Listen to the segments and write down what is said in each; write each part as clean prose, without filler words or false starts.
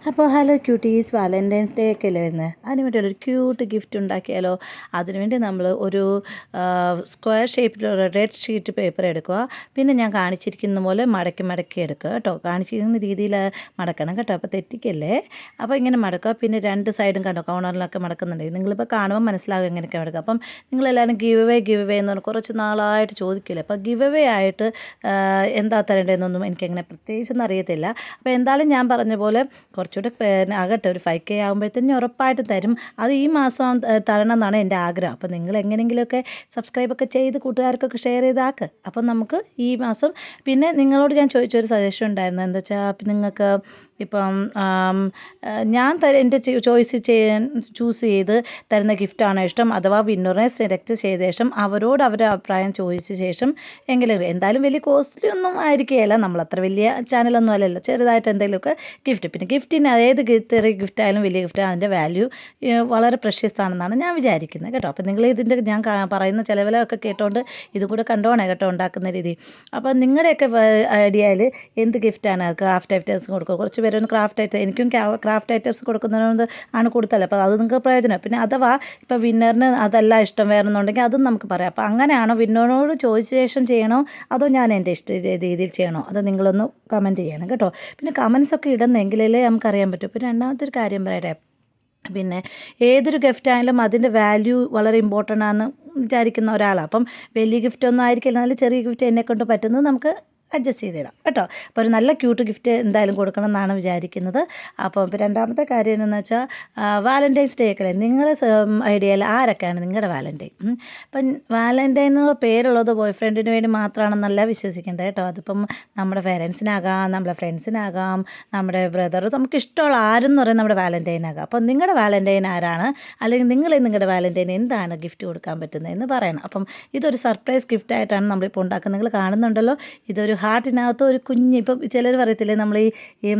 അപ്പോൾ hello quotes, Valentine's day ഒക്കെ അല്ലേ വരുന്നത്. അതിന് വേണ്ടി ഒരു ക്യൂട്ട് ഗിഫ്റ്റ് ഉണ്ടാക്കിയാലോ. അതിനുവേണ്ടി നമ്മൾ ഒരു സ്ക്വയർ ഷേപ്പിലുള്ള റെഡ് ഷീറ്റ് പേപ്പർ എടുക്കുക. പിന്നെ ഞാൻ കാണിച്ചിരിക്കുന്ന പോലെ മടക്കി എടുക്കുക കേട്ടോ. കാണിച്ചിരിക്കുന്ന രീതിയിൽ മടക്കണം കേട്ടോ, അപ്പോൾ തെറ്റിക്കല്ലേ. അപ്പോൾ ഇങ്ങനെ മടക്കുക. പിന്നെ രണ്ട് സൈഡും കണ്ടോ, കോർണറിലൊക്കെ മടക്കുന്നുണ്ടെങ്കിൽ നിങ്ങളിപ്പോൾ കാണുമ്പോൾ മനസ്സിലാകും എങ്ങനെയൊക്കെ മടക്കുക. അപ്പം നിങ്ങളെല്ലാവരും ഗിവ് അവേ എന്ന് പറഞ്ഞാൽ കുറച്ച് നാളായിട്ട് ചോദിക്കില്ലേ. അപ്പോൾ ഗിവ് അവേ ആയിട്ട് എന്താ തരേണ്ടതെന്നൊന്നും എനിക്കങ്ങനെ പ്രത്യേകിച്ചൊന്നും അറിയത്തില്ല. അപ്പോൾ എന്തായാലും ഞാൻ പറഞ്ഞ പോലെ കുറച്ചുകൂടെ ആകട്ടെ, ഒരു 5K ആകുമ്പോഴത്തേനും ഉറപ്പായിട്ട് തരും. അത് ഈ മാസം തരണം എന്നാണ് എൻ്റെ ആഗ്രഹം. അപ്പോൾ നിങ്ങൾ എങ്ങനെയെങ്കിലുമൊക്കെ സബ്സ്ക്രൈബൊക്കെ ചെയ്ത് കൂട്ടുകാർക്കൊക്കെ ഷെയർ ചെയ്താക്ക്. അപ്പം നമുക്ക് ഈ മാസം പിന്നെ നിങ്ങളോട് ഞാൻ ചോദിച്ചൊരു സജഷൻ ഉണ്ടായിരുന്നു. എന്താ വെച്ചാൽ നിങ്ങൾക്ക് ഇപ്പം ഞാൻ എൻ്റെ ചോയ്സ് ചൂസ് ചെയ്ത് തരുന്ന ഗിഫ്റ്റാണോ ഇഷ്ടം, അഥവാ വിന്നറെ സെലക്ട് ചെയ്ത ശേഷം അവരോട് അവരുടെ അഭിപ്രായം ചോദിച്ച ശേഷം എങ്കിലും, എന്തായാലും വലിയ കോസ്റ്റ്ലി ഒന്നും ആയിരിക്കുകയില്ല, നമ്മളത്ര വലിയ ചാനലൊന്നും അല്ലല്ലോ, ചെറുതായിട്ട് എന്തെങ്കിലുമൊക്കെ ഗിഫ്റ്റ്. പിന്നെ ഗിഫ്റ്റിന് ഏത് ചെറിയ ഗിഫ്റ്റായാലും വലിയ ഗിഫ്റ്റ് അതിൻ്റെ വാല്യൂ വളരെ പ്രഷ്യസ് ആണെന്നാണ് ഞാൻ വിചാരിക്കുന്നത് കേട്ടോ. അപ്പോൾ നിങ്ങൾ ഇതിൻ്റെ ഞാൻ പറയുന്ന ചിലവിലൊക്കെ കേട്ടോണ്ട് ഇതും കൂടെ കണ്ടോണേ കേട്ടോ, ഉണ്ടാക്കുന്ന രീതി. അപ്പോൾ നിങ്ങളുടെയൊക്കെ ഐഡിയയിൽ എന്ത് ഗിഫ്റ്റാണ് ക്രാഫ്റ്റ് ഐറ്റംസ് കൊടുക്കുക. കുറച്ച് പേരൊന്ന് ക്രാഫ്റ്റ് ഐറ്റം, എനിക്കും ക്രാഫ്റ്റ് ഐറ്റംസ് കൊടുക്കുന്നതിനോട് ആണ് കൊടുത്തല്ലേ, അപ്പോൾ അത് നിങ്ങൾക്ക് പ്രയോജനം. പിന്നെ അഥവാ ഇപ്പോൾ വിന്നറിന് അതല്ല ഇഷ്ടം വേണമെന്നുണ്ടെങ്കിൽ അതും നമുക്ക് പറയാം. അപ്പോൾ അങ്ങനെയാണോ, വിന്നറിനോട് ചോദിച്ച ശേഷം ചെയ്യണോ അതോ ഞാൻ എൻ്റെ ഇഷ്ട രീതിയിൽ ചെയ്യണോ, അത് നിങ്ങളൊന്ന് കമൻറ്റ് ചെയ്യണം കേട്ടോ. പിന്നെ കമൻസൊക്കെ ഇടുന്നെങ്കിലേ നമുക്കറിയാൻ പറ്റും. പിന്നെ രണ്ടാമത്തെ ഒരു കാര്യം പറയട്ടെ, പിന്നെ ഏതൊരു ഗിഫ്റ്റായാലും അതിൻ്റെ വാല്യൂ വളരെ ഇമ്പോർട്ടൻ്റ് ആണെന്ന് വിചാരിക്കുന്ന ഒരാളാണ്. അപ്പം വലിയ ഗിഫ്റ്റൊന്നും ആയിരിക്കില്ല, നല്ല ചെറിയ ഗിഫ്റ്റ് എന്നെക്കൊണ്ട് പറ്റുന്നത് നമുക്ക് അഡ്ജസ്റ്റ് ചെയ്തിടാം കേട്ടോ. അപ്പോൾ ഒരു നല്ല ക്യൂട്ട് ഗിഫ്റ്റ് എന്തായാലും കൊടുക്കണം എന്നാണ് വിചാരിക്കുന്നത്. അപ്പം രണ്ടാമത്തെ കാര്യം എന്ന് വെച്ചാൽ വാലൻറ്റൈൻസ് ഡേ ഒക്കെ നിങ്ങളുടെ ഐഡിയയിൽ ആരൊക്കെയാണ് നിങ്ങളുടെ വാലൻറ്റൈൻ. അപ്പം വാലൻറ്റൈൻ എന്നുള്ള പേരുള്ളത് ബോയ് ഫ്രണ്ടിന് വേണ്ടി മാത്രമാണെന്നല്ല വിശ്വസിക്കേണ്ടത് കേട്ടോ. അതിപ്പം നമ്മുടെ പേരൻസിനാകാം, നമ്മുടെ ഫ്രണ്ട്സിനാകാം, നമ്മുടെ ബ്രദർ, നമുക്ക് ഇഷ്ടമുള്ള ആരെന്ന് പറയുന്നത് നമ്മുടെ വാലൻറ്റൈൻ ആകാം. അപ്പം നിങ്ങളുടെ വാലൻറ്റൈൻ ആരാണ്, അല്ലെങ്കിൽ നിങ്ങളുടെ വാലൻറ്റൈൻ എന്താണ് ഗിഫ്റ്റ് കൊടുക്കാൻ പറ്റുന്നതെന്ന് പറയണം. അപ്പം ഇതൊരു സർപ്രൈസ് ഗിഫ്റ്റായിട്ടാണ് നമ്മളിപ്പോൾ ഉണ്ടാക്കുന്നത്. നിങ്ങൾ കാണുന്നുണ്ടല്ലോ, ഇതൊരു ഹാർട്ടിനകത്ത് ഒരു കുഞ്ഞ്, ഇപ്പം ചിലർ പറയത്തില്ലേ നമ്മൾ ഈ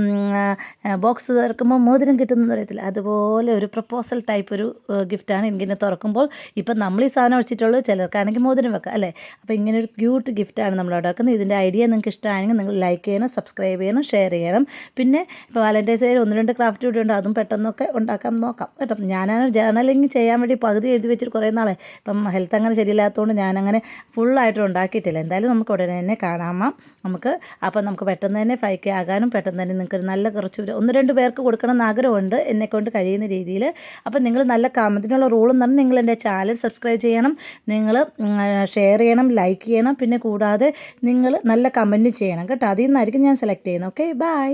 ബോക്സ് തുറക്കുമ്പോൾ മോതിരം കിട്ടുമെന്ന് പറയത്തില്ല, അതുപോലെ ഒരു പ്രപ്പോസൽ ടൈപ്പ് ഒരു ഗിഫ്റ്റാണ്. ഇങ്ങനെ തുറക്കുമ്പോൾ ഇപ്പം നമ്മൾ ഈ സാധനം വെച്ചിട്ടുള്ളൂ, ചിലർക്കാണെങ്കിൽ മോതിരം വെക്കാം അല്ലേ. അപ്പോൾ ഇങ്ങനെ ഒരു ക്യൂട്ട് ഗിഫ്റ്റാണ് നമ്മൾ ഉണ്ടാക്കുന്നത്. ഇതിൻ്റെ ഐഡിയ നിങ്ങൾക്ക് ഇഷ്ടമാണെങ്കിൽ നിങ്ങൾ ലൈക്ക് ചെയ്യണം, സബ്സ്ക്രൈബ് ചെയ്യണം, ഷെയർ ചെയ്യണം. പിന്നെ ഇപ്പോൾ വാലൻറ്റൈൻസ് ഡേ 1-2 ക്രാഫ്റ്റ് കൂടി ഉണ്ട്, അതും പെട്ടെന്നൊക്കെ ഉണ്ടാക്കാൻ നോക്കാം കേട്ടോ. ഞാനങ്ങനെ ജേർണലിങ് ചെയ്യാൻ വേണ്ടി പകുതി എഴുതി വെച്ചിട്ട് കുറേ നാളെ, ഇപ്പം ഹെൽത്ത് അങ്ങനെ ശരിയില്ലാത്തതുകൊണ്ട് ഞാനങ്ങനെ ഫുള്ളായിട്ട് ഉണ്ടാക്കിയിട്ടില്ല. എന്തായാലും നമുക്ക് ഉടനെ തന്നെ കാണാം നമുക്ക്. അപ്പം നമുക്ക് പെട്ടെന്ന് തന്നെ 5K ആകാനും പെട്ടെന്ന് തന്നെ നിങ്ങൾക്ക് നല്ല കുറച്ച് 1-2 പേർക്ക് കൊടുക്കണം എന്ന് ആഗ്രഹമുണ്ട് എന്നെക്കൊണ്ട് കഴിയുന്ന രീതിയിൽ. അപ്പം നിങ്ങൾ നല്ല കമൻറ്റിനുള്ള റൂളെന്ന് പറഞ്ഞാൽ നിങ്ങൾ എൻ്റെ ചാനൽ സബ്സ്ക്രൈബ് ചെയ്യണം, നിങ്ങൾ ഷെയർ ചെയ്യണം, ലൈക്ക് ചെയ്യണം, പിന്നെ കൂടാതെ നിങ്ങൾ നല്ല കമൻറ്റ് ചെയ്യണം കേട്ടോ. അതിൽ നിന്നായിരിക്കും ഞാൻ സെലക്ട് ചെയ്യുന്നത്. Okay, by.